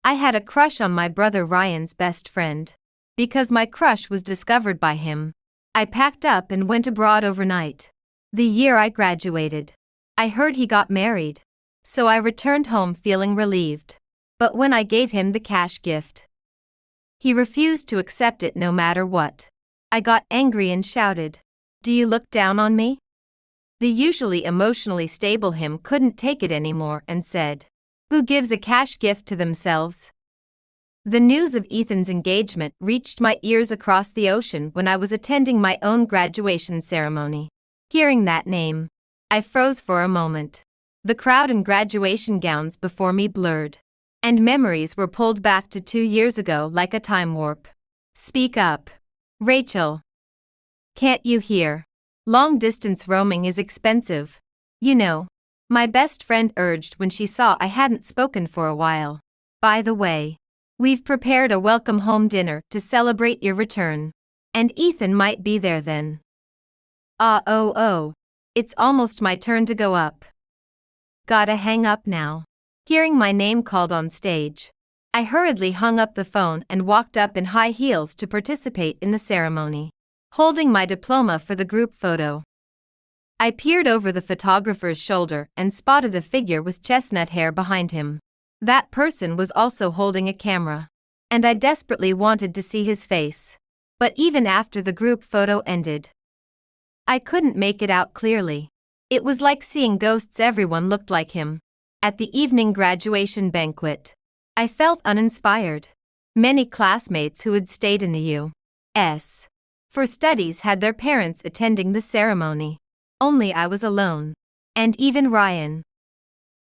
I had a crush on my brother Ryan's best friend. Because my crush was discovered by him, I packed up and went abroad overnight. The year I graduated, I heard he got married. So I returned home feeling relieved. But when I gave him the cash gift, he refused to accept it no matter what. I got angry and shouted, "Do you look down on me?" The usually emotionally stable him couldn't take it anymore and said, "Who gives a cash gift to themselves?" The news of Ethan's engagement reached my ears across the ocean when I was attending my own graduation ceremony. Hearing that name, I froze for a moment. The crowd and graduation gowns before me blurred, and memories were pulled back to 2 years ago like a time warp. "Speak up, Rachel. Can't you hear? Long-distance roaming is expensive. You know," my best friend urged when she saw I hadn't spoken for a while. "By the way, we've prepared a welcome home dinner to celebrate your return. And Ethan might be there then." Oh, it's almost my turn to go up. Gotta hang up now. Hearing my name called on stage, I hurriedly hung up the phone and walked up in high heels to participate in the ceremony, holding my diploma for the group photo. I peered over the photographer's shoulder and spotted a figure with chestnut hair behind him. That person was also holding a camera, and I desperately wanted to see his face. But even after the group photo ended, I couldn't make it out clearly. It was like seeing ghosts. Everyone looked like him. At the evening graduation banquet, I felt uninspired. Many classmates who had stayed in the U.S. for studies had their parents attending the ceremony. Only I was alone. And even Ryan,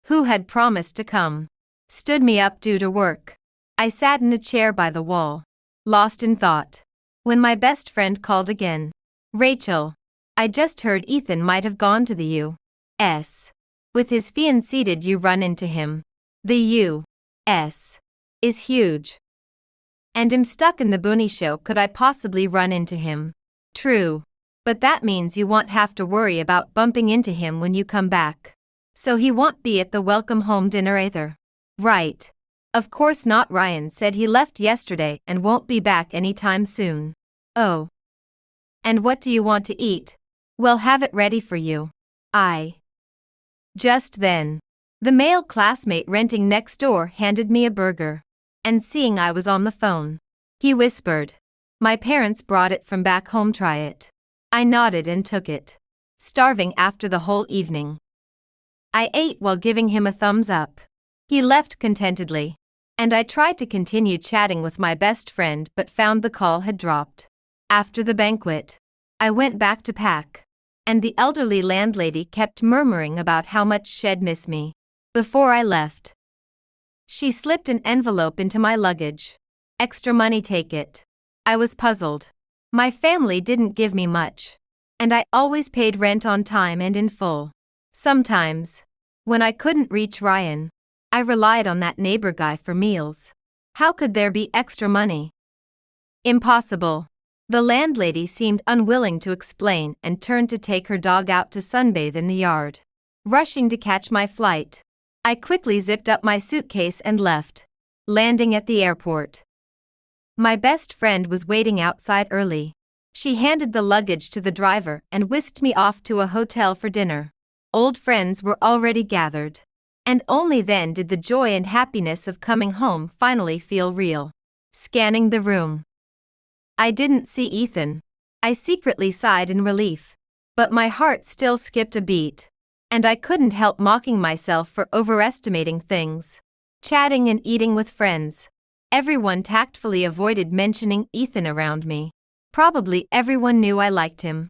who had promised to come, stood me up due to work. I sat in a chair by the wall, lost in thought, when my best friend called again. "Rachel, I just heard Ethan might have gone to the U.S. with his fiancée. Did you run into him? The U.S. is huge. And I'm stuck in the Booney show. Could I possibly run into him?" "True. But that means you won't have to worry about bumping into him when you come back. So he won't be at the welcome home dinner either." "Right. Of course not." Ryan said he left yesterday and won't be back anytime soon." "Oh. And what do you want to eat?" "We'll have it ready for you." Just then, the male classmate renting next door handed me a burger. And seeing I was on the phone, he whispered, "My parents brought it from back home. Try it." I nodded and took it, starving after the whole evening. I ate while giving him a thumbs up. He left contentedly, and I tried to continue chatting with my best friend but found the call had dropped. After the banquet, I went back to pack, and the elderly landlady kept murmuring about how much she'd miss me. Before I left, she slipped an envelope into my luggage. "Extra money, take it." I was puzzled. My family didn't give me much, and I always paid rent on time and in full. Sometimes, when I couldn't reach Ryan, I relied on that neighbor guy for meals. How could there be extra money? Impossible. The landlady seemed unwilling to explain and turned to take her dog out to sunbathe in the yard. Rushing to catch my flight, I quickly zipped up my suitcase and left, landing at the airport. My best friend was waiting outside early. She handed the luggage to the driver and whisked me off to a hotel for dinner. Old friends were already gathered, and only then did the joy and happiness of coming home finally feel real. Scanning the room, I didn't see Ethan. I secretly sighed in relief, but my heart still skipped a beat, and I couldn't help mocking myself for overestimating things. Chatting and eating with friends, everyone tactfully avoided mentioning Ethan around me. Probably everyone knew I liked him,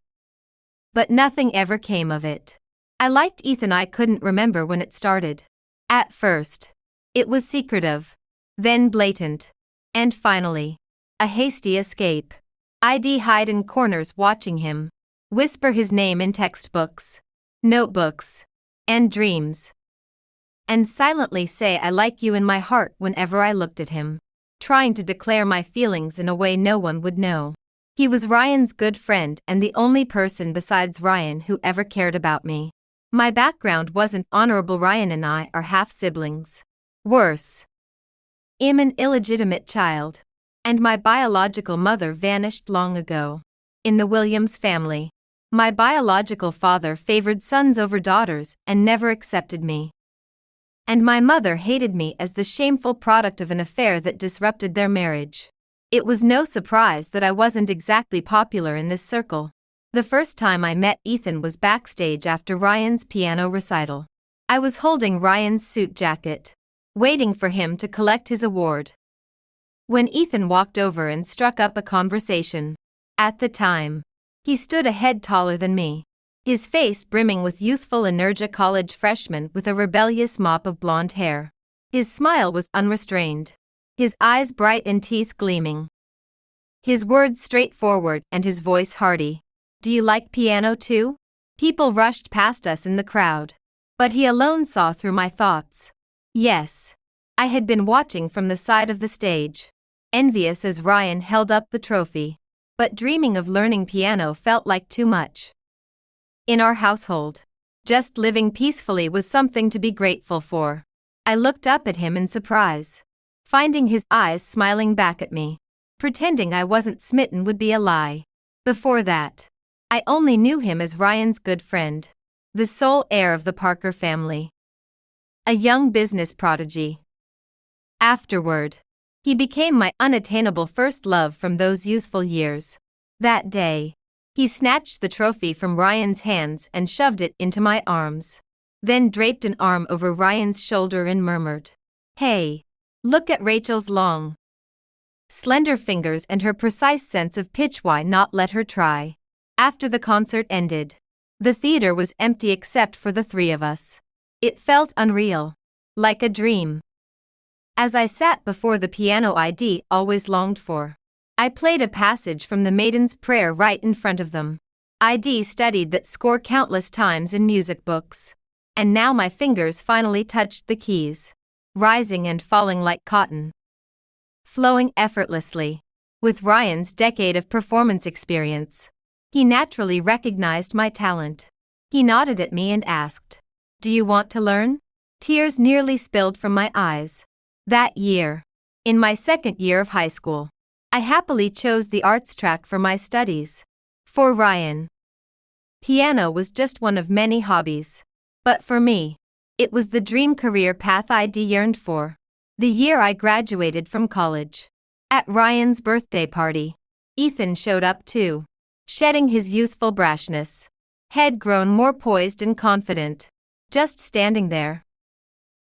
but nothing ever came of it. I liked Ethan. I couldn't remember when it started. At first, it was secretive, then blatant, and finally, a hasty escape. I'd hide in corners watching him, whisper his name in textbooks, notebooks, and dreams, and silently say "I like you" in my heart whenever I looked at him, trying to declare my feelings in a way no one would know. He was Ryan's good friend and the only person besides Ryan who ever cared about me. My background wasn't honorable. Ryan and I are half-siblings. Worse, am an illegitimate child. And my biological mother vanished long ago. In the Williams family, my biological father favored sons over daughters and never accepted me. And my mother hated me as the shameful product of an affair that disrupted their marriage. It was no surprise that I wasn't exactly popular in this circle. The first time I met Ethan was backstage after Ryan's piano recital. I was holding Ryan's suit jacket, waiting for him to collect his award, when Ethan walked over and struck up a conversation. At the time, he stood a head taller than me, his face brimming with youthful energy, college freshman with a rebellious mop of blonde hair. His smile was unrestrained, his eyes bright and teeth gleaming. His words straightforward and his voice hearty. "Do you like piano too?" People rushed past us in the crowd, but he alone saw through my thoughts. Yes. I had been watching from the side of the stage, envious as Ryan held up the trophy, but dreaming of learning piano felt like too much. In our household, just living peacefully was something to be grateful for. I looked up at him in surprise, finding his eyes smiling back at me. Pretending I wasn't smitten would be a lie. Before that, I only knew him as Ryan's good friend, the sole heir of the Parker family, a young business prodigy. Afterward, he became my unattainable first love from those youthful years. That day, he snatched the trophy from Ryan's hands and shoved it into my arms, then draped an arm over Ryan's shoulder and murmured, "Hey, look at Rachel's long, slender fingers and her precise sense of pitch. Why not let her try?" After the concert ended, the theater was empty except for the three of us. It felt unreal, like a dream. As I sat before the piano I'd always longed for, I played a passage from the Maiden's Prayer right in front of them. I'd studied that score countless times in music books, and now my fingers finally touched the keys, rising and falling like cotton, flowing effortlessly. With Ryan's decade of performance experience, he naturally recognized my talent. He nodded at me and asked, "Do you want to learn?" Tears nearly spilled from my eyes. That year, in my second year of high school, I happily chose the arts track for my studies. For Ryan, piano was just one of many hobbies. But for me, it was the dream career path I'd yearned for. The year I graduated from college, at Ryan's birthday party, Ethan showed up too, shedding his youthful brashness, head grown more poised and confident, just standing there.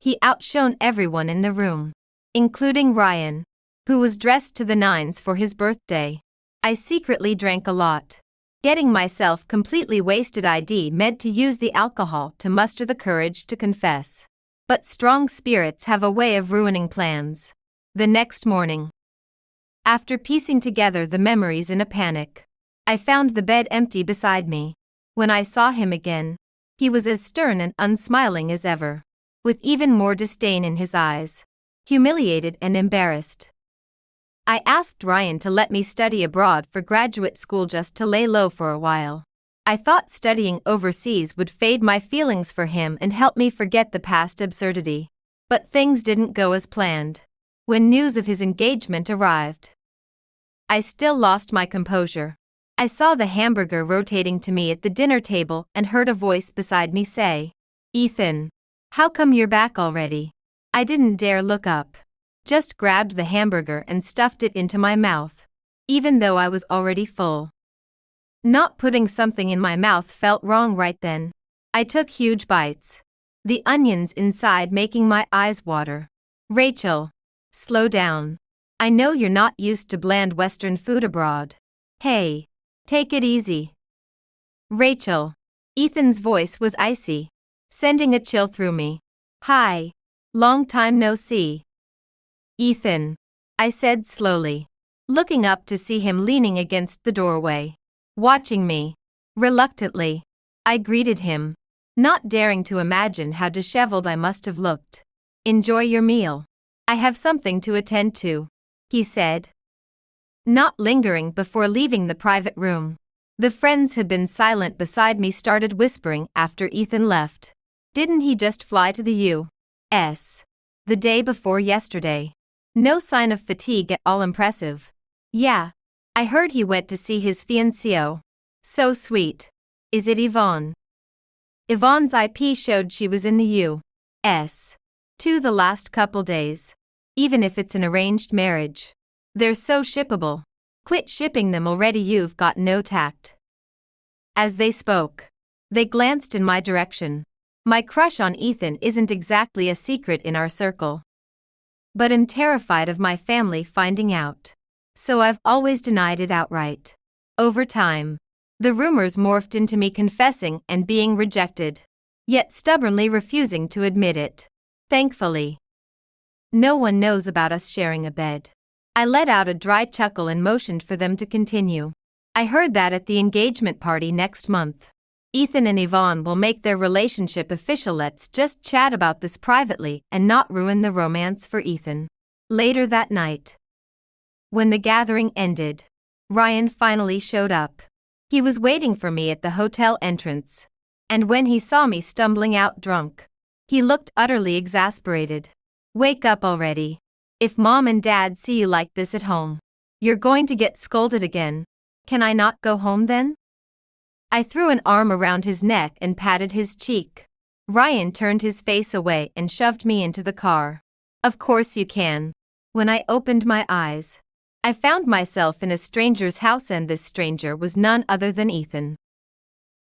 He outshone everyone in the room, including Ryan, who was dressed to the nines for his birthday. I secretly drank a lot, getting myself completely wasted. I'd meant to use the alcohol to muster the courage to confess. But strong spirits have a way of ruining plans. The next morning, after piecing together the memories in a panic, I found the bed empty beside me. When I saw him again, he was as stern and unsmiling as ever, with even more disdain in his eyes, humiliated and embarrassed. I asked Ryan to let me study abroad for graduate school just to lay low for a while. I thought studying overseas would fade my feelings for him and help me forget the past absurdity. But things didn't go as planned. When news of his engagement arrived, I still lost my composure. I saw the hamburger rotating to me at the dinner table and heard a voice beside me say, "Ethan, how come you're back already?" I didn't dare look up, just grabbed the hamburger and stuffed it into my mouth, even though I was already full. Not putting something in my mouth felt wrong right then. I took huge bites, the onions inside making my eyes water. "Rachel, slow down. I know you're not used to bland Western food abroad. Hey, take it easy." "Rachel." Ethan's voice was icy, sending a chill through me. "Hi. Long time no see." "Ethan," I said slowly, looking up to see him leaning against the doorway, watching me. Reluctantly, I greeted him, not daring to imagine how disheveled I must have looked. "Enjoy your meal. I have something to attend to," he said, not lingering before leaving the private room. The friends had been silent beside me started whispering after Ethan left. "Didn't he just fly to the U.S. the day before yesterday?" No sign of fatigue at all impressive. Yeah. I heard he went to see his fiancée. So sweet. Is it Yvonne? Yvonne's IP showed she was in the U.S. too the last couple days. Even if it's an arranged marriage. They're so shippable. Quit shipping them already, you've got no tact. As they spoke, they glanced in my direction. My crush on Ethan isn't exactly a secret in our circle. But I'm terrified of my family finding out. So I've always denied it outright. Over time, the rumors morphed into me confessing and being rejected, yet stubbornly refusing to admit it. Thankfully, no one knows about us sharing a bed. I let out a dry chuckle and motioned for them to continue. I heard that at the engagement party next month, Ethan and Yvonne will make their relationship official. Let's just chat about this privately and not ruin the romance for Ethan. Later that night, when the gathering ended, Ryan finally showed up. He was waiting for me at the hotel entrance. And when he saw me stumbling out drunk, he looked utterly exasperated. Wake up already. If mom and dad see you like this at home, you're going to get scolded again. Can I not go home then? I threw an arm around his neck and patted his cheek. Ryan turned his face away and shoved me into the car. Of course you can. When I opened my eyes, I found myself in a stranger's house, and this stranger was none other than Ethan,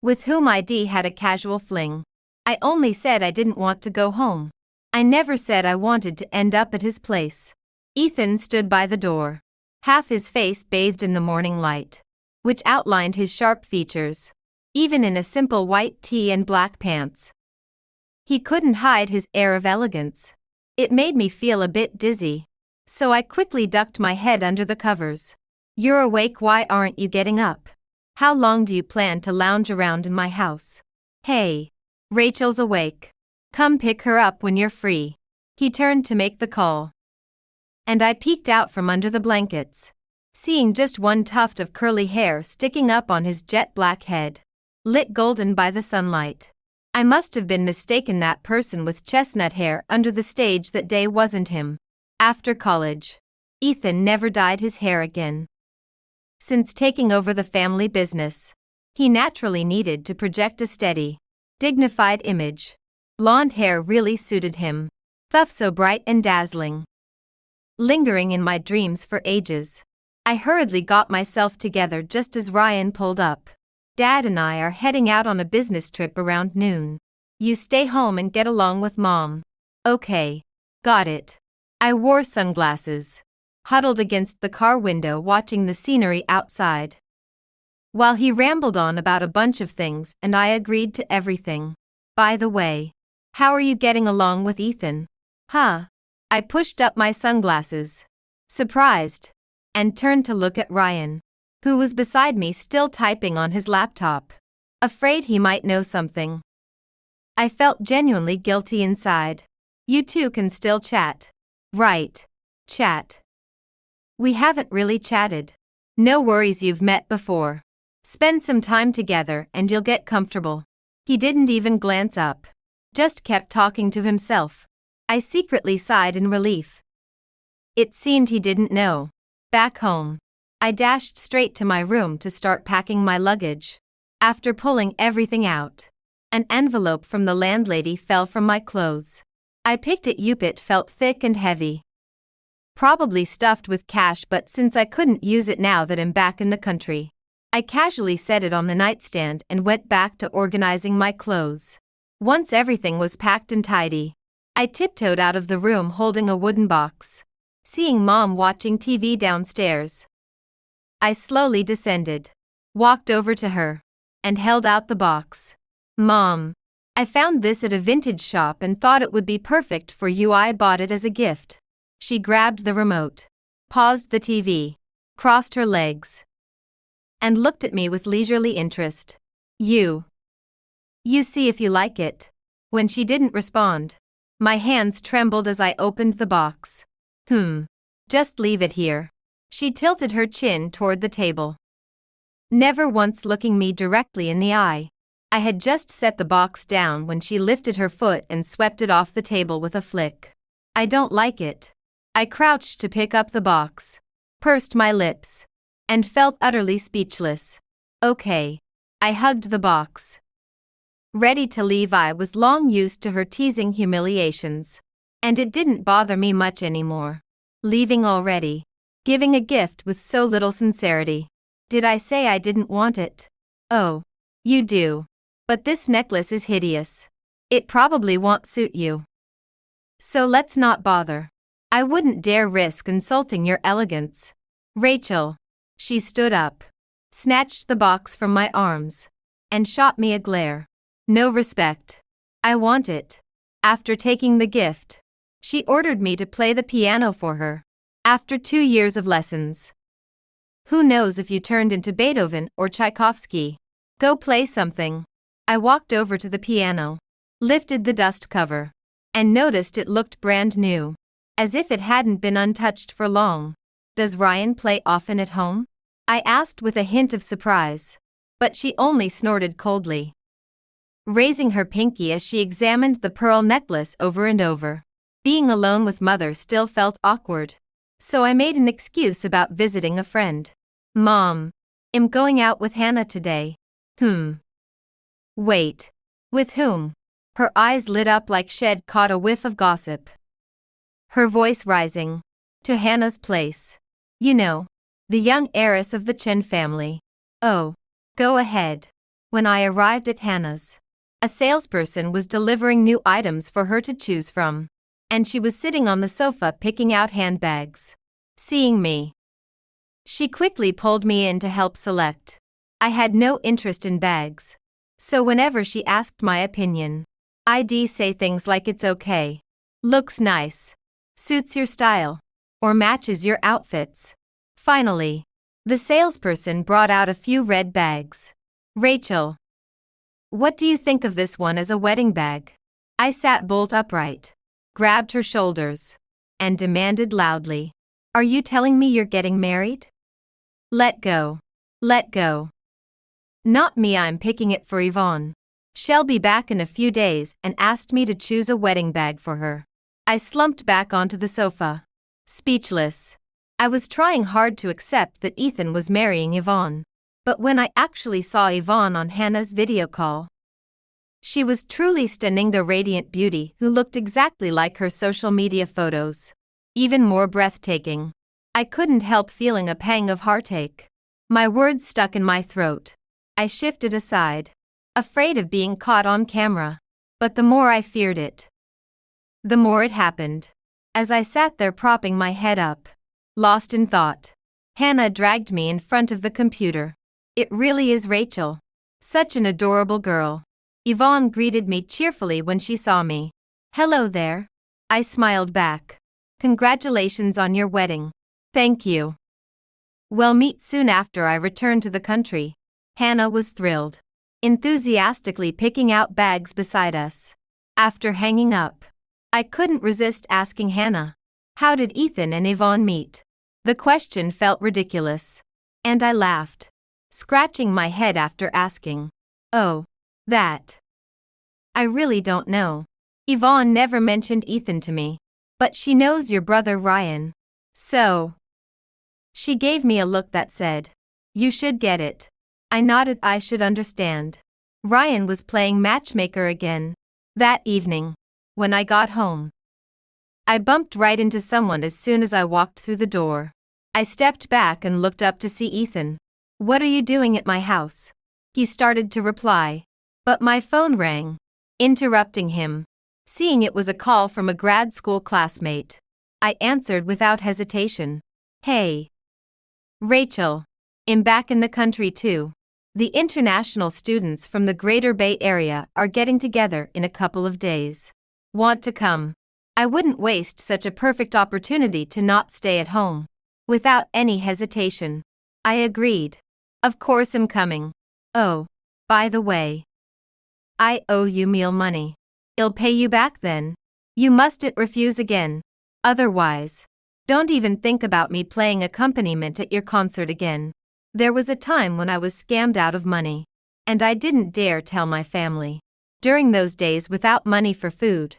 with whom I'd had a casual fling. I only said I didn't want to go home. I never said I wanted to end up at his place. Ethan stood by the door, half his face bathed in the morning light, which outlined his sharp features, even in a simple white tee and black pants. He couldn't hide his air of elegance. It made me feel a bit dizzy, so I quickly ducked my head under the covers. You're awake, why aren't you getting up? How long do you plan to lounge around in my house? Hey, Rachel's awake. Come pick her up when you're free. He turned to make the call, and I peeked out from under the blankets, seeing just one tuft of curly hair sticking up on his jet black head, lit golden by the sunlight. I must have been mistaken. That person with chestnut hair under the stage that day wasn't him. After college, Ethan never dyed his hair again. Since taking over the family business, he naturally needed to project a steady, dignified image. Blonde hair really suited him, stuff so bright and dazzling. Lingering in my dreams for ages, I hurriedly got myself together just as Ryan pulled up. Dad and I are heading out on a business trip around noon. You stay home and get along with Mom. Okay. Got it. I wore sunglasses, huddled against the car window watching the scenery outside, while he rambled on about a bunch of things, and I agreed to everything. By the way, how are you getting along with Ethan? Huh? I pushed up my sunglasses, surprised, and turned to look at Ryan, who was beside me still typing on his laptop, afraid he might know something. I felt genuinely guilty inside. You two can still chat. Right. Chat. We haven't really chatted. No worries, you've met before. Spend some time together and you'll get comfortable. He didn't even glance up, just kept talking to himself. I secretly sighed in relief. It seemed he didn't know. Back home, I dashed straight to my room to start packing my luggage. After pulling everything out, an envelope from the landlady fell from my clothes. I picked it up. It felt thick and heavy, probably stuffed with cash, but since I couldn't use it now that I'm back in the country, I casually set it on the nightstand and went back to organizing my clothes. Once everything was packed and tidy, I tiptoed out of the room holding a wooden box. Seeing Mom watching TV downstairs, I slowly descended, walked over to her, and held out the box. Mom, I found this at a vintage shop and thought it would be perfect for you. I bought it as a gift. She grabbed the remote, paused the TV, crossed her legs, and looked at me with leisurely interest. You see if you like it. When she didn't respond, my hands trembled as I opened the box. Just leave it here. She tilted her chin toward the table, never once looking me directly in the eye. I had just set the box down when she lifted her foot and swept it off the table with a flick. I don't like it. I crouched to pick up the box, pursed my lips, and felt utterly speechless. Okay. I hugged the box. Ready to leave. I was long used to her teasing humiliations, and it didn't bother me much anymore. Leaving already. Giving a gift with so little sincerity. Did I say I didn't want it? Oh, you do. But this necklace is hideous. It probably won't suit you. So let's not bother. I wouldn't dare risk insulting your elegance. Rachel. She stood up, snatched the box from my arms, and shot me a glare. No respect. I want it. After taking the gift, she ordered me to play the piano for her. After 2 years of lessons. Who knows if you turned into Beethoven or Tchaikovsky? Go play something. I walked over to the piano, lifted the dust cover, and noticed it looked brand new, as if it hadn't been untouched for long. Does Ryan play often at home? I asked with a hint of surprise, but she only snorted coldly, raising her pinky as she examined the pearl necklace over and over. Being alone with Mother still felt awkward, so I made an excuse about visiting a friend. Mom, I'm going out with Hannah today. Wait. With whom? Her eyes lit up like she'd caught a whiff of gossip. Her voice rising. To Hannah's place. You know, the young heiress of the Chen family. Oh, go ahead. When I arrived at Hannah's, a salesperson was delivering new items for her to choose from, and she was sitting on the sofa picking out handbags. Seeing me, she quickly pulled me in to help select. I had no interest in bags, so whenever she asked my opinion, I'd say things like it's okay, looks nice, suits your style, or matches your outfits. Finally, the salesperson brought out a few red bags. Rachel, what do you think of this one as a wedding bag? I sat bolt upright, grabbed her shoulders, and demanded loudly, are you telling me you're getting married? Let go. Let go. Not me, I'm picking it for Yvonne. She'll be back in a few days and asked me to choose a wedding bag for her. I slumped back onto the sofa, speechless. I was trying hard to accept that Ethan was marrying Yvonne, but when I actually saw Yvonne on Hannah's video call, she was truly stunning, the radiant beauty who looked exactly like her social media photos. Even more breathtaking. I couldn't help feeling a pang of heartache. My words stuck in my throat. I shifted aside, afraid of being caught on camera. But the more I feared it, the more it happened. As I sat there propping my head up, lost in thought, Hannah dragged me in front of the computer. It really is Rachel. Such an adorable girl. Yvonne greeted me cheerfully when she saw me. Hello there. I smiled back. Congratulations on your wedding. Thank you. We'll meet soon after I return to the country. Hannah was thrilled, enthusiastically picking out bags beside us. After hanging up, I couldn't resist asking Hannah, how did Ethan and Yvonne meet? The question felt ridiculous, and I laughed, scratching my head after asking. Oh, that. I really don't know. Yvonne never mentioned Ethan to me, but she knows your brother Ryan. So. She gave me a look that said, you should get it. I nodded. I should understand. Ryan was playing matchmaker again. That evening, when I got home, I bumped right into someone as soon as I walked through the door. I stepped back and looked up to see Ethan. What are you doing at my house? He started to reply, but my phone rang, interrupting him. Seeing it was a call from a grad school classmate, I answered without hesitation. Hey. Rachel. I'm back in the country too. The international students from the Greater Bay Area are getting together in a couple of days. Want to come? I wouldn't waste such a perfect opportunity to not stay at home. Without any hesitation, I agreed. Of course I'm coming. Oh, by the way, I owe you meal money. I'll pay you back then. You mustn't refuse again. Otherwise, don't even think about me playing accompaniment at your concert again. There was a time when I was scammed out of money, and I didn't dare tell my family. During those days without money for food,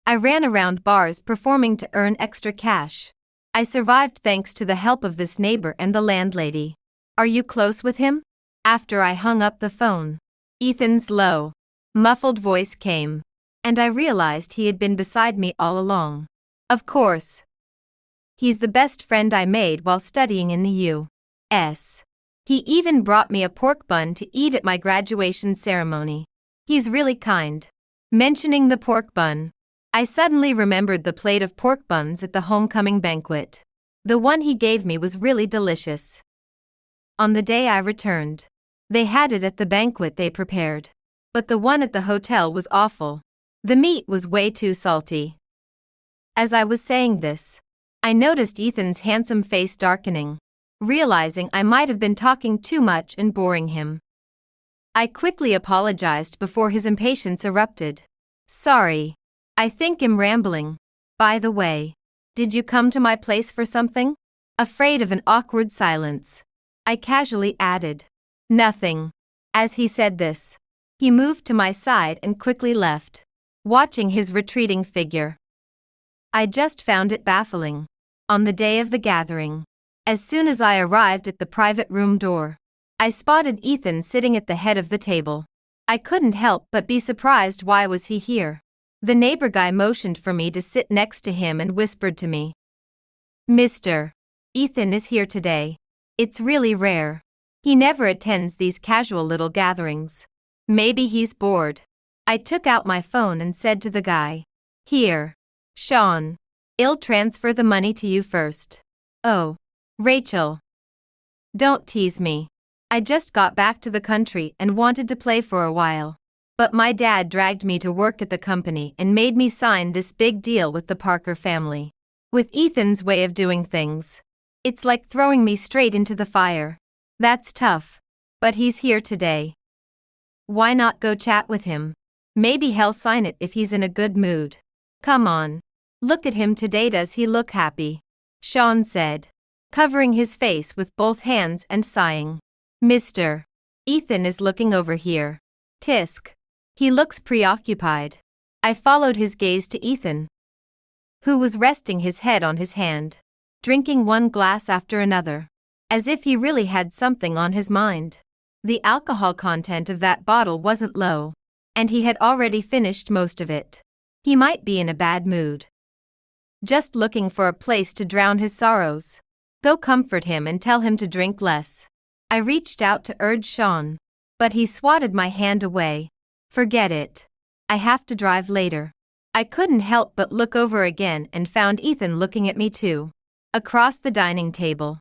I ran around bars performing to earn extra cash. I survived thanks to the help of this neighbor and the landlady. Are you close with him? After I hung up the phone, Ethan's low, muffled voice came, and I realized he had been beside me all along. Of course. He's the best friend I made while studying in the U.S. He even brought me a pork bun to eat at my graduation ceremony. He's really kind. Mentioning the pork bun, I suddenly remembered the plate of pork buns at the homecoming banquet. The one he gave me was really delicious. On the day I returned, they had it at the banquet they prepared. But the one at the hotel was awful. The meat was way too salty. As I was saying this, I noticed Ethan's handsome face darkening, realizing I might have been talking too much and boring him. I quickly apologized before his impatience erupted. Sorry. I think I'm rambling. By the way, did you come to my place for something? Afraid of an awkward silence, I casually added, nothing. As he said this, he moved to my side and quickly left, watching his retreating figure. I just found it baffling. On the day of the gathering, as soon as I arrived at the private room door, I spotted Ethan sitting at the head of the table. I couldn't help but be surprised. Why was he here? The neighbor guy motioned for me to sit next to him and whispered to me, Mr. Ethan is here today. It's really rare. He never attends these casual little gatherings. Maybe he's bored. I took out my phone and said to the guy, Here, Sean. I'll transfer the money to you first. Oh, Rachel. Don't tease me. I just got back to the country and wanted to play for a while. But my dad dragged me to work at the company and made me sign this big deal with the Parker family. With Ethan's way of doing things, it's like throwing me straight into the fire. That's tough. But he's here today. Why not go chat with him? Maybe he'll sign it if he's in a good mood. Come on. Look at him today. Does he look happy? Sean said, covering his face with both hands and sighing. Mr. Ethan is looking over here. Tisk. He looks preoccupied. I followed his gaze to Ethan, who was resting his head on his hand, drinking one glass after another, as if he really had something on his mind. The alcohol content of that bottle wasn't low, and he had already finished most of it. He might be in a bad mood, just looking for a place to drown his sorrows. Go comfort him and tell him to drink less. I reached out to urge Sean, but he swatted my hand away. Forget it. I have to drive later. I couldn't help but look over again and found Ethan looking at me too, across the dining table.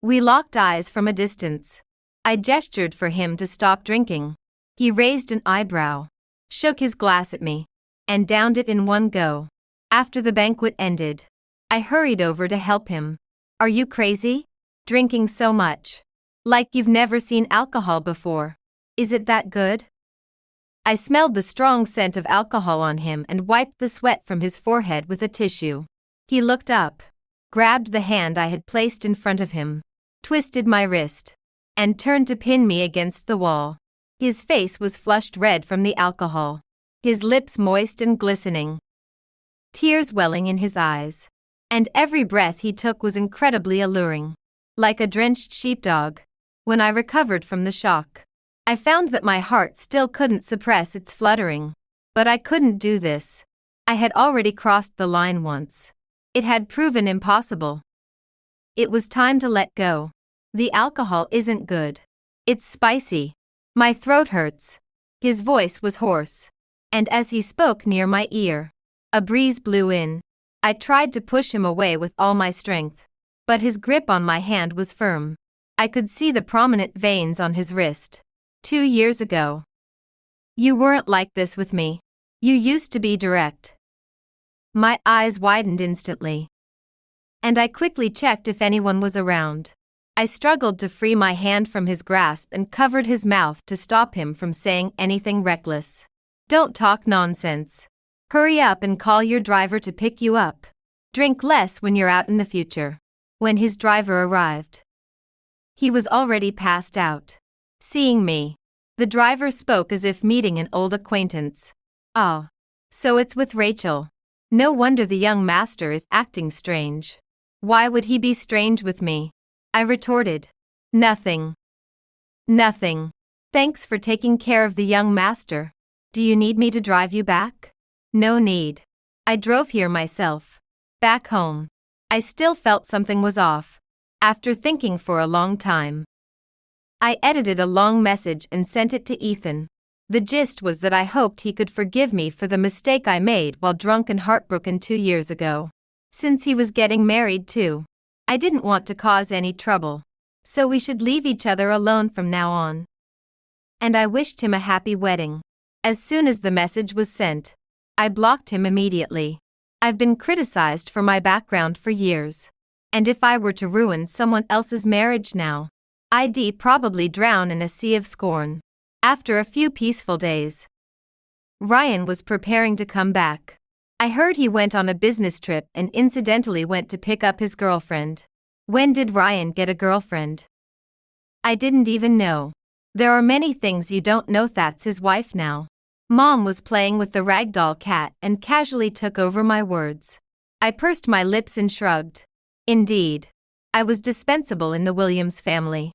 We locked eyes from a distance. I gestured for him to stop drinking. He raised an eyebrow, shook his glass at me, and downed it in one go. After the banquet ended, I hurried over to help him. Are you crazy? Drinking so much? Like you've never seen alcohol before. Is it that good? I smelled the strong scent of alcohol on him and wiped the sweat from his forehead with a tissue. He looked up, grabbed the hand I had placed in front of him, twisted my wrist, and turned to pin me against the wall. His face was flushed red from the alcohol, his lips moist and glistening, tears welling in his eyes, and every breath he took was incredibly alluring, like a drenched sheepdog. When I recovered from the shock, I found that my heart still couldn't suppress its fluttering. But I couldn't do this. I had already crossed the line once. It had proven impossible. It was time to let go. The alcohol isn't good. It's spicy. My throat hurts. His voice was hoarse, and as he spoke near my ear, a breeze blew in. I tried to push him away with all my strength, but his grip on my hand was firm. I could see the prominent veins on his wrist. 2 years ago. You weren't like this with me. You used to be direct. My eyes widened instantly, and I quickly checked if anyone was around. I struggled to free my hand from his grasp and covered his mouth to stop him from saying anything reckless. Don't talk nonsense. Hurry up and call your driver to pick you up. Drink less when you're out in the future. When his driver arrived, he was already passed out. Seeing me, the driver spoke as if meeting an old acquaintance. Oh, So it's with Rachel. No wonder the young master is acting strange. Why would he be strange with me? I retorted. Nothing. Nothing. Thanks for taking care of the young master. Do you need me to drive you back? No need. I drove here myself. Back home. I still felt something was off. After thinking for a long time, I edited a long message and sent it to Ethan. The gist was that I hoped he could forgive me for the mistake I made while drunk and heartbroken 2 years ago. Since he was getting married too, I didn't want to cause any trouble. So we should leave each other alone from now on. And I wished him a happy wedding. As soon as the message was sent, I blocked him immediately. I've been criticized for my background for years. And if I were to ruin someone else's marriage now, I'd probably drown in a sea of scorn. After a few peaceful days, Ryan was preparing to come back. I heard he went on a business trip and incidentally went to pick up his girlfriend. When did Ryan get a girlfriend? I didn't even know. There are many things you don't know. That's his wife now. Mom was playing with the ragdoll cat and casually took over my words. I pursed my lips and shrugged. Indeed, I was dispensable in the Williams family.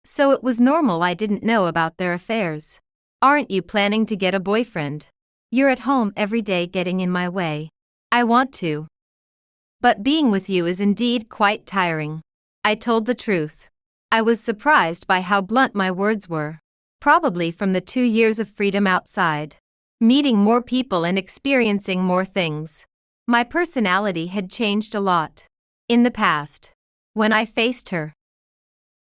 So it was normal I didn't know about their affairs. Aren't you planning to get a boyfriend? You're at home every day getting in my way. I want to. But being with you is indeed quite tiring. I told the truth. I was surprised by how blunt my words were. Probably from the 2 years of freedom outside. Meeting more people and experiencing more things. My personality had changed a lot. In the past, when I faced her,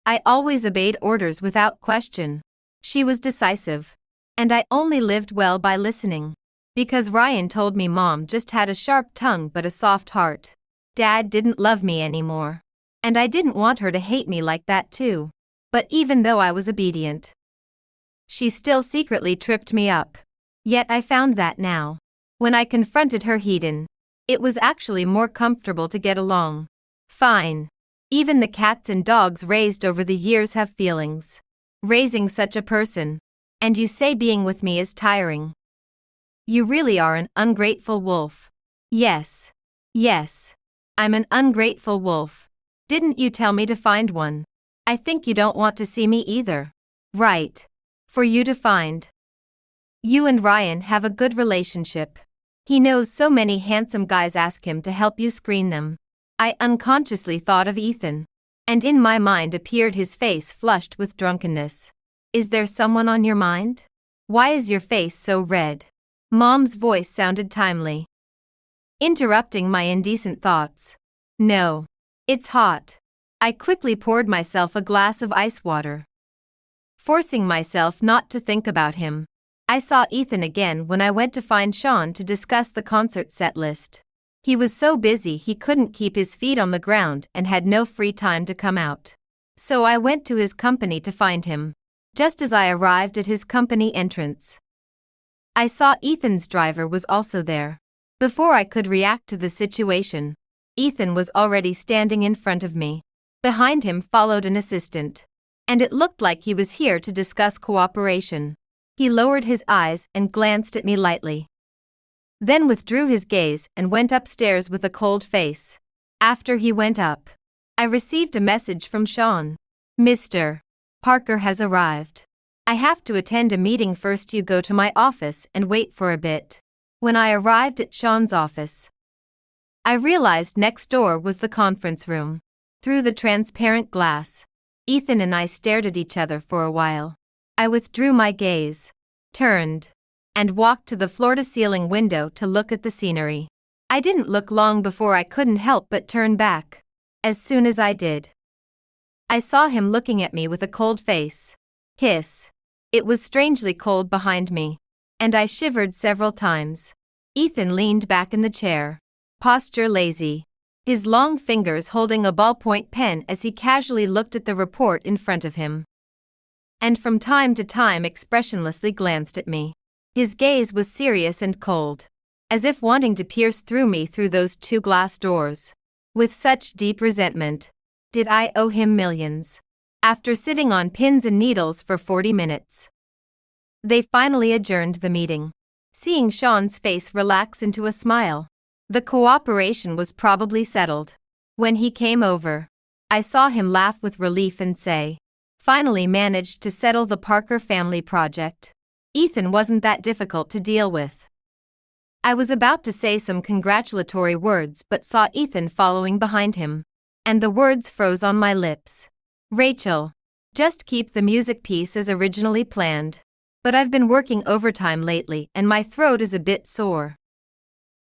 I always obeyed orders without question. She was decisive. And I only lived well by listening. Because Ryan told me Mom just had a sharp tongue but a soft heart. Dad didn't love me anymore. And I didn't want her to hate me like that too. But even though I was obedient, she still secretly tripped me up. Yet I found that now, when I confronted her heathen, it was actually more comfortable to get along. Fine. Even the cats and dogs raised over the years have feelings. Raising such a person. And you say being with me is tiring. You really are an ungrateful wolf. Yes. Yes. I'm an ungrateful wolf. Didn't you tell me to find one? I think you don't want to see me either. Right. For you to find. You and Ryan have a good relationship. He knows so many handsome guys ask him to help you screen them. I unconsciously thought of Ethan. And in my mind appeared his face flushed with drunkenness. Is there someone on your mind? Why is your face so red? Mom's voice sounded timely, interrupting my indecent thoughts. No. It's hot. I quickly poured myself a glass of ice water, forcing myself not to think about him. I saw Ethan again when I went to find Sean to discuss the concert set list. He was so busy he couldn't keep his feet on the ground and had no free time to come out. So I went to his company to find him. Just as I arrived at his company entrance, I saw Ethan's driver was also there. Before I could react to the situation, Ethan was already standing in front of me. Behind him followed an assistant. And it looked like he was here to discuss cooperation. He lowered his eyes and glanced at me lightly, then withdrew his gaze and went upstairs with a cold face. After he went up, I received a message from Sean. Mr. Parker has arrived. I have to attend a meeting first. You go to my office and wait for a bit. When I arrived at Sean's office, I realized next door was the conference room. Through the transparent glass, Ethan and I stared at each other for a while. I withdrew my gaze, turned, and walked to the floor-to-ceiling window to look at the scenery. I didn't look long before I couldn't help but turn back. As soon as I did, I saw him looking at me with a cold face. Hiss. It was strangely cold behind me, and I shivered several times. Ethan leaned back in the chair, posture lazy, his long fingers holding a ballpoint pen as he casually looked at the report in front of him, and from time to time expressionlessly glanced at me. His gaze was serious and cold, as if wanting to pierce through me through those 2 glass doors. With such deep resentment, did I owe him millions? After sitting on pins and needles for 40 minutes, they finally adjourned the meeting. seeing Sean's face relax into a smile. The cooperation was probably settled. When he came over, I saw him laugh with relief and say, "Finally managed to settle the Parker family project. Ethan wasn't that difficult to deal with." I was about to say some congratulatory words but saw Ethan following behind him, and the words froze on my lips. "Rachel, just keep the music piece as originally planned. But I've been working overtime lately and my throat is a bit sore.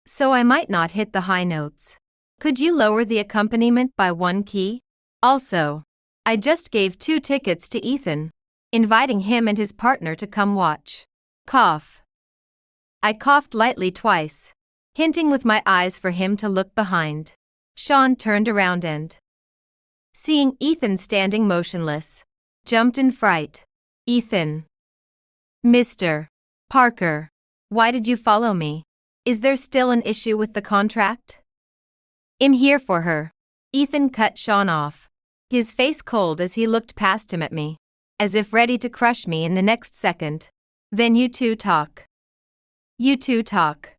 So I might not hit the high notes. Could you lower the accompaniment by one key? Also, I just gave 2 tickets to Ethan, inviting him and his partner to come watch." Cough. I coughed lightly twice, hinting with my eyes for him to look behind. Sean turned around and, seeing Ethan standing motionless, jumped in fright. "Ethan. Mr. Parker, why did you follow me? Is there still an issue with the contract?" "I'm here for her." Ethan cut Sean off, his face cold as he looked past him at me, as if ready to crush me in the next second. "Then you two talk." "You two talk."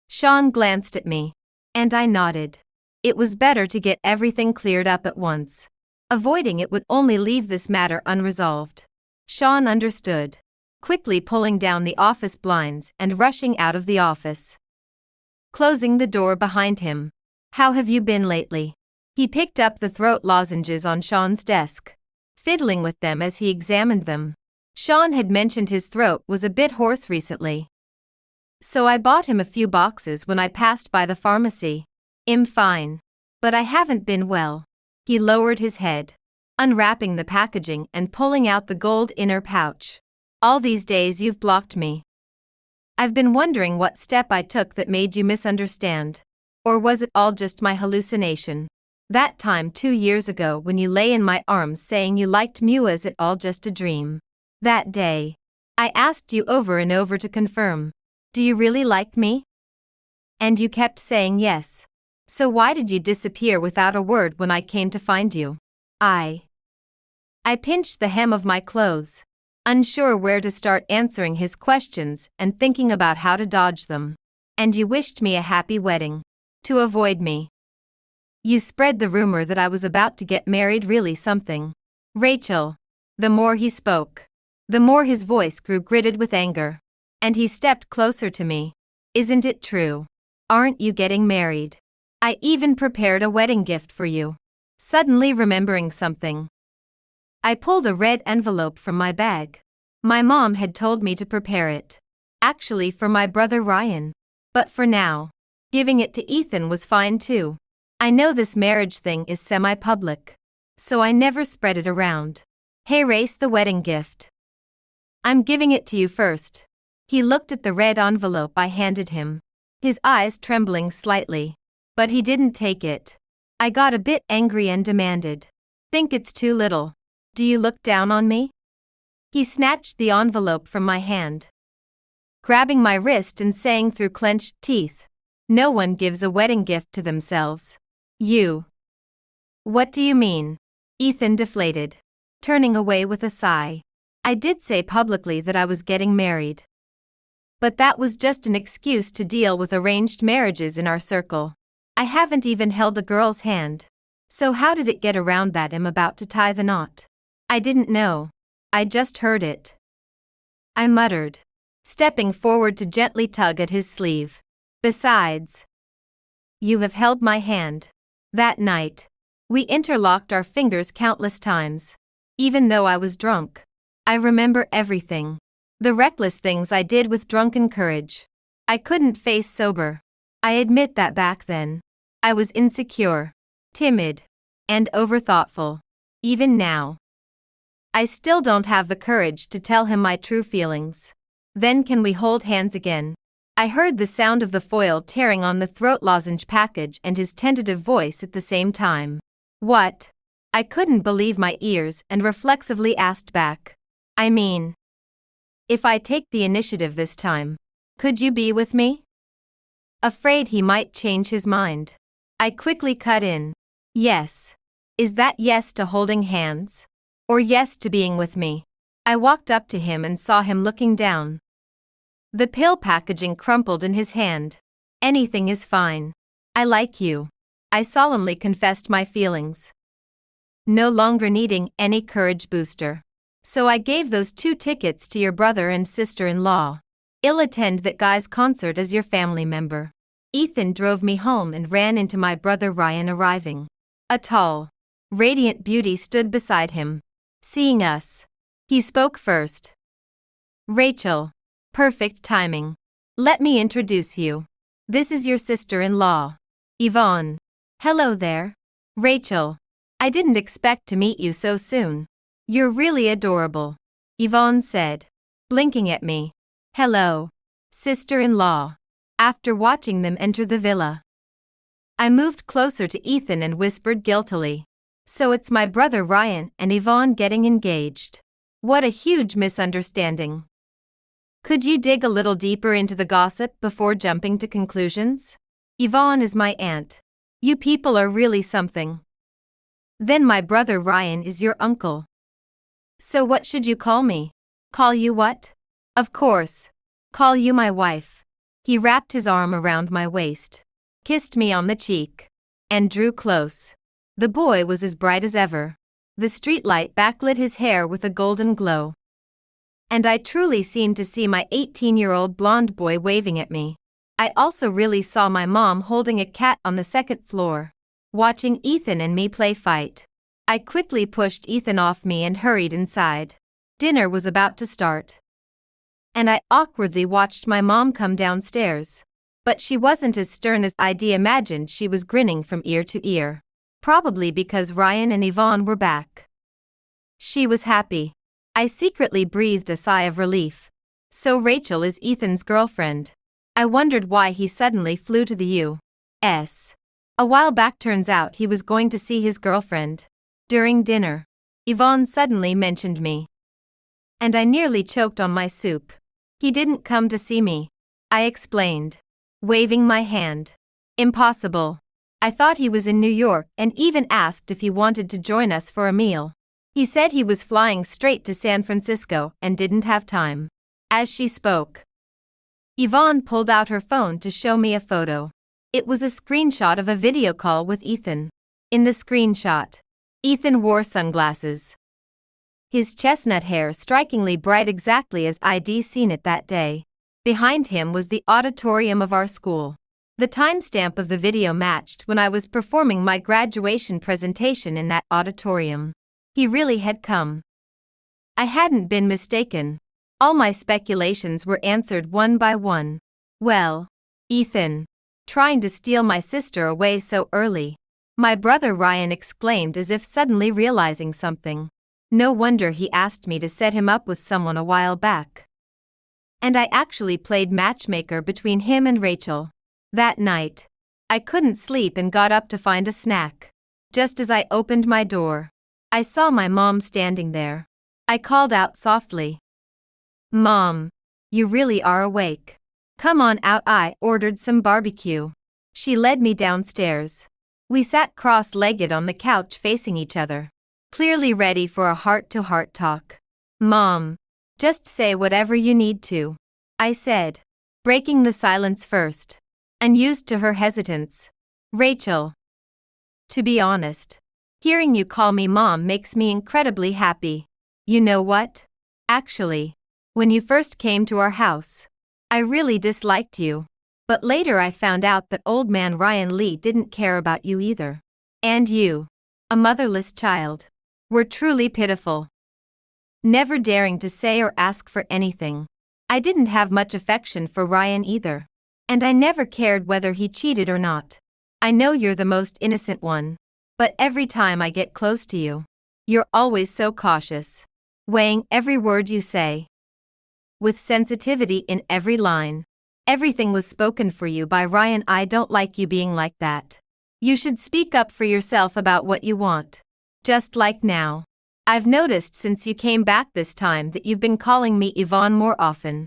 Sean glanced at me, and I nodded. It was better to get everything cleared up at once. Avoiding it would only leave this matter unresolved. Sean understood, quickly pulling down the office blinds and rushing out of the office, closing the door behind him. "How have you been lately?" He picked up the throat lozenges on Sean's desk, fiddling with them as he examined them. Sean had mentioned his throat was a bit hoarse recently, so I bought him a few boxes when I passed by the pharmacy. "I'm fine, but I haven't been well." He lowered his head, unwrapping the packaging and pulling out the gold inner pouch. "All these days you've blocked me. I've been wondering what step I took that made you misunderstand. Or was it all just my hallucination? That time 2 years ago when you lay in my arms saying you liked me, was it all just a dream? That day, I asked you over and over to confirm, 'Do you really like me?' And you kept saying yes. So why did you disappear without a word when I came to find you?" I pinched the hem of my clothes, unsure where to start answering his questions and thinking about how to dodge them. "And you wished me a happy wedding. To avoid me. You spread the rumor that I was about to get married. Really something." "Rachel." The more he spoke, the more his voice grew gritted with anger. And he stepped closer to me. "Isn't it true? Aren't you getting married? I even prepared a wedding gift for you." Suddenly remembering something, I pulled a red envelope from my bag. My mom had told me to prepare it, actually for my brother Ryan. But for now, giving it to Ethan was fine too. I know this marriage thing is semi-public, so I never spread it around. "Hey, Race, the wedding gift. I'm giving it to you first." He looked at the red envelope I handed him, his eyes trembling slightly. But he didn't take it. I got a bit angry and demanded, "Think it's too little? Do you look down on me?" He snatched the envelope from my hand, grabbing my wrist and saying through clenched teeth, "No one gives a wedding gift to themselves. You." "What do you mean?" Ethan deflated, turning away with a sigh. "I did say publicly that I was getting married. But that was just an excuse to deal with arranged marriages in our circle. I haven't even held a girl's hand. So how did it get around that I'm about to tie the knot?" "I didn't know. I just heard it," I muttered, stepping forward to gently tug at his sleeve. "Besides, you have held my hand. That night, we interlocked our fingers countless times. Even though I was drunk, I remember everything. The reckless things I did with drunken courage. I couldn't face sober. I admit that back then, I was insecure, timid, and overthoughtful. Even now, I still don't have the courage to tell him my true feelings." "Then can we hold hands again?" I heard the sound of the foil tearing on the throat lozenge package and his tentative voice at the same time. "What?" I couldn't believe my ears and reflexively asked back. "I mean, if I take the initiative this time, could you be with me?" Afraid he might change his mind, I quickly cut in. "Yes. Is that yes to holding hands? Or yes to being with me?" I walked up to him and saw him looking down, The pill packaging crumpled in his hand. Anything is fine. I like you. I solemnly confessed my feelings. No longer needing any courage booster. So I gave those 2 tickets to your brother and sister-in-law. I'll attend that guy's concert as your family member. Ethan drove me home and ran into my brother Ryan arriving. A tall, radiant beauty stood beside him. Seeing us, he spoke first. Rachel. Perfect timing. Let me introduce you. This is your sister-in-law, Yvonne. Hello there, Rachel. I didn't expect to meet you so soon. You're really adorable, Yvonne said, blinking at me. Hello, sister-in-law. After watching them enter the villa, I moved closer to Ethan and whispered guiltily. So it's my brother Ryan and Yvonne getting engaged. What a huge misunderstanding. Could you dig a little deeper into the gossip before jumping to conclusions? Yvonne is my aunt. You people are really something. Then my brother Ryan is your uncle. So what should you call me? Call you what? Of course. Call you my wife. He wrapped his arm around my waist, kissed me on the cheek, and drew close. The boy was as bright as ever. The streetlight backlit his hair with a golden glow. And I truly seemed to see my 18-year-old blonde boy waving at me. I also really saw my mom holding a cat on the 2nd floor, watching Ethan and me play fight. I quickly pushed Ethan off me and hurried inside. Dinner was about to start. And I awkwardly watched my mom come downstairs. But she wasn't as stern as I'd imagined. She was grinning from ear to ear. Probably because Ryan and Yvonne were back. She was happy. I secretly breathed a sigh of relief. So Rachel is Ethan's girlfriend. I wondered why he suddenly flew to the U.S. A while back. Turns out he was going to see his girlfriend. During dinner, Yvonne suddenly mentioned me. And I nearly choked on my soup. He didn't come to see me, I explained, waving my hand. Impossible. I thought he was in New York and even asked if he wanted to join us for a meal. He said he was flying straight to San Francisco and didn't have time. As she spoke, Yvonne pulled out her phone to show me a photo. It was a screenshot of a video call with Ethan. In the screenshot, Ethan wore sunglasses. His chestnut hair strikingly bright, exactly as I'd seen it that day. Behind him was the auditorium of our school. The timestamp of the video matched when I was performing my graduation presentation in that auditorium. He really had come. I hadn't been mistaken. All my speculations were answered one by one. Well, Ethan, trying to steal my sister away so early, my brother Ryan exclaimed as if suddenly realizing something. No wonder he asked me to set him up with someone a while back. And I actually played matchmaker between him and Rachel. That night, I couldn't sleep and got up to find a snack. Just as I opened my door, I saw my mom standing there. I called out softly, "Mom, you really are awake. Come on out." I ordered some barbecue. She led me downstairs. We sat cross-legged on the couch facing each other, clearly ready for a heart-to-heart talk. "Mom, just say whatever you need to," I said, breaking the silence first, unused to her hesitance. "Rachel, to be honest, hearing you call me Mom makes me incredibly happy. You know what? Actually, when you first came to our house, I really disliked you. But later I found out that old man Ryan Lee didn't care about you either. And you, a motherless child, were truly pitiful. Never daring to say or ask for anything. I didn't have much affection for Ryan either. And I never cared whether he cheated or not. I know you're the most innocent one. But every time I get close to you, you're always so cautious, weighing every word you say, with sensitivity in every line. Everything was spoken for you by Ryan. I don't like you being like that. You should speak up for yourself about what you want. Just like now. I've noticed since you came back this time that you've been calling me Yvonne more often.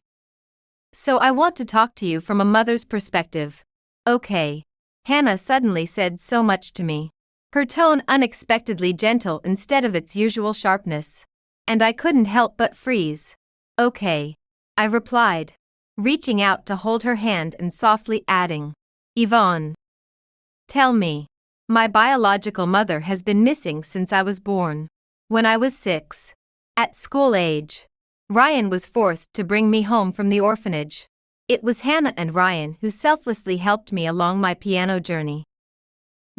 So I want to talk to you from a mother's perspective. Okay. Hannah suddenly said so much to me. Her tone unexpectedly gentle instead of its usual sharpness. And I couldn't help but freeze. Okay, I replied. reaching out to hold her hand and softly adding, "Yvonne, tell me. My biological mother has been missing since I was born. When I was 6. At school age, Ryan was forced to bring me home from the orphanage. It was Hannah and Ryan who selflessly helped me along my piano journey,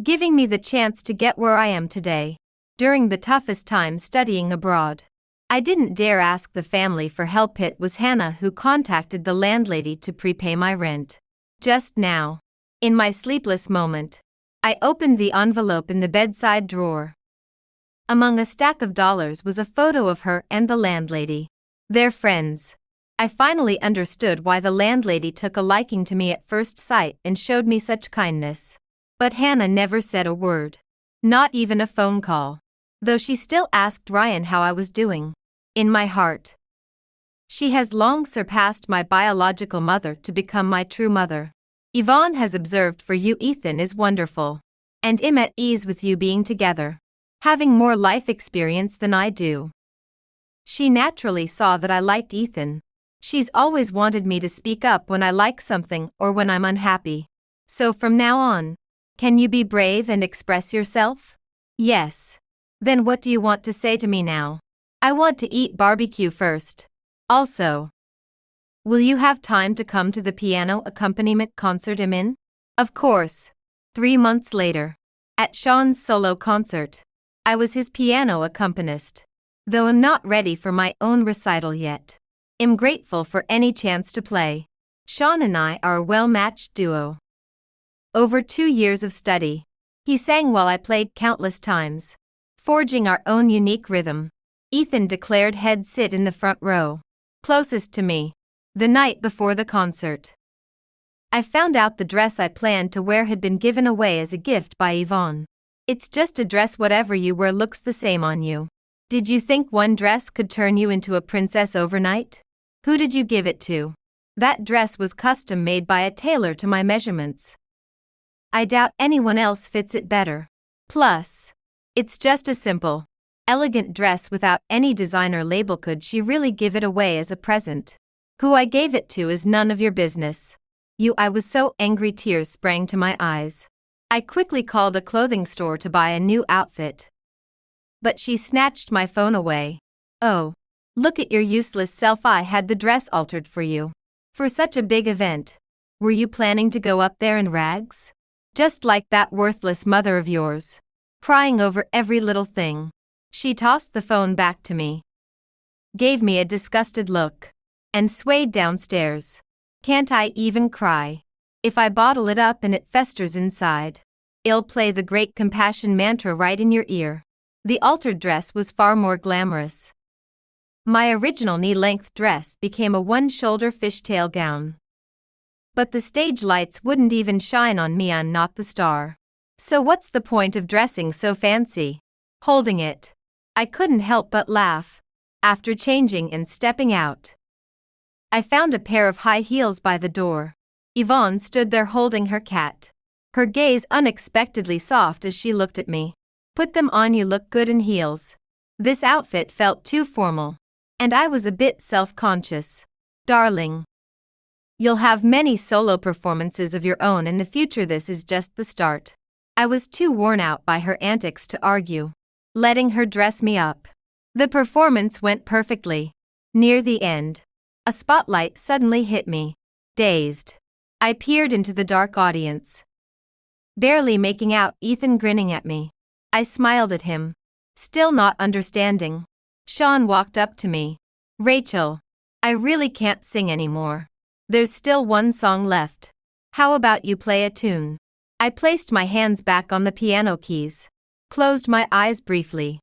giving me the chance to get where I am today, during the toughest time studying abroad. I didn't dare ask the family for help. It was Hannah who contacted the landlady to prepay my rent. Just now, in my sleepless moment, I opened the envelope in the bedside drawer. Among a stack of dollars was a photo of her and the landlady. They're friends. I finally understood why the landlady took a liking to me at first sight and showed me such kindness. But Hannah never said a word. Not even a phone call. Though she still asked Ryan how I was doing. In my heart, she has long surpassed my biological mother to become my true mother. Yvonne has observed for you Ethan is wonderful. And I'm at ease with you being together, having more life experience than I do. She naturally saw that I liked Ethan. She's always wanted me to speak up when I like something or when I'm unhappy. So from now on, can you be brave and express yourself? Yes. Then what do you want to say to me now? I want to eat barbecue first. Also, will you have time to come to the piano accompaniment concert I'm in? Of course. 3 months later, at Sean's solo concert, I was his piano accompanist. Though I'm not ready for my own recital yet, I'm grateful for any chance to play. Sean and I are a well-matched duo. Over 2 years of study, he sang while I played countless times, forging our own unique rhythm. Ethan declared he'd sit in the front row, closest to me, the night before the concert. I found out the dress I planned to wear had been given away as a gift by Yvonne. It's just a dress, whatever you wear looks the same on you. Did you think one dress could turn you into a princess overnight? Who did you give it to? That dress was custom made by a tailor to my measurements. I doubt anyone else fits it better. Plus, it's just a simple, elegant dress without any designer label. Could she really give it away as a present? Who I gave it to is none of your business. I was so angry tears sprang to my eyes. I quickly called a clothing store to buy a new outfit. But she snatched my phone away. Oh, look at your useless self. I had the dress altered for you. For such a big event. Were you planning to go up there in rags? Just like that worthless mother of yours. Crying over every little thing. She tossed the phone back to me, gave me a disgusted look, and swayed downstairs. Can't I even cry? If I bottle it up and it festers inside, it'll play the great compassion mantra right in your ear. The altered dress was far more glamorous. My original knee-length dress became a one-shoulder fishtail gown. But the stage lights wouldn't even shine on me. I'm not the star. So what's the point of dressing so fancy? Holding it, I couldn't help but laugh. After changing and stepping out, I found a pair of high heels by the door. Yvonne stood there holding her cat, her gaze unexpectedly soft as she looked at me. Put them on, you look good in heels. This outfit felt too formal, and I was a bit self-conscious. Darling, you'll have many solo performances of your own in the future. This is just the start. I was too worn out by her antics to argue, letting her dress me up. The performance went perfectly. Near the end, a spotlight suddenly hit me. Dazed, I peered into the dark audience, barely making out Ethan grinning at me. I smiled at him, still not understanding. Sean walked up to me. Rachel, I really can't sing anymore. There's still one song left. How about you play a tune? I placed my hands back on the piano keys, closed my eyes briefly,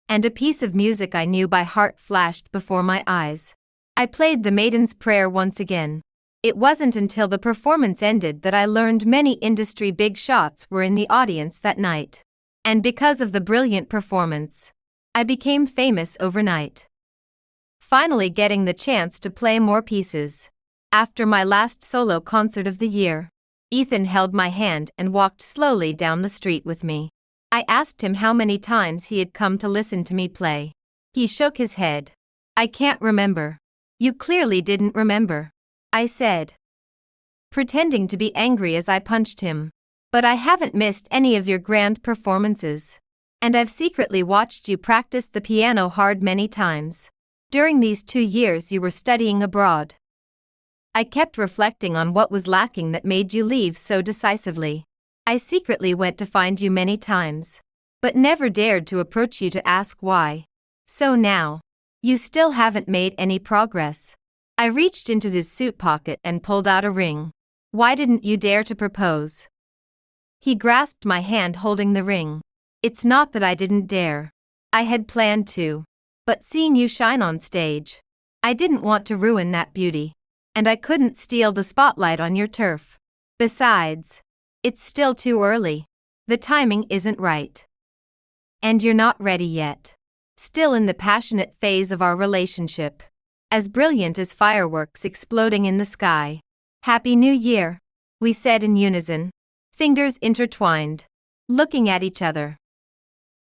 and a piece of music I knew by heart flashed before my eyes. I played the Maiden's Prayer once again. It wasn't until the performance ended that I learned many industry big shots were in the audience that night. And because of the brilliant performance, I became famous overnight. Finally getting the chance to play more pieces. After my last solo concert of the year, Ethan held my hand and walked slowly down the street with me. I asked him how many times he had come to listen to me play. He shook his head. I can't remember. You clearly didn't remember. I said, pretending to be angry as I punched him. But I haven't missed any of your grand performances. And I've secretly watched you practice the piano hard many times. During these 2 years you were studying abroad. I kept reflecting on what was lacking that made you leave so decisively. I secretly went to find you many times, but never dared to approach you to ask why. So now, you still haven't made any progress. I reached into his suit pocket and pulled out a ring. Why didn't you dare to propose? He grasped my hand holding the ring. It's not that I didn't dare. I had planned to. But seeing you shine on stage, I didn't want to ruin that beauty. And I couldn't steal the spotlight on your turf. Besides, it's still too early. The timing isn't right. And you're not ready yet. Still in the passionate phase of our relationship. As brilliant as fireworks exploding in the sky. Happy New Year, we said in unison, fingers intertwined, looking at each other.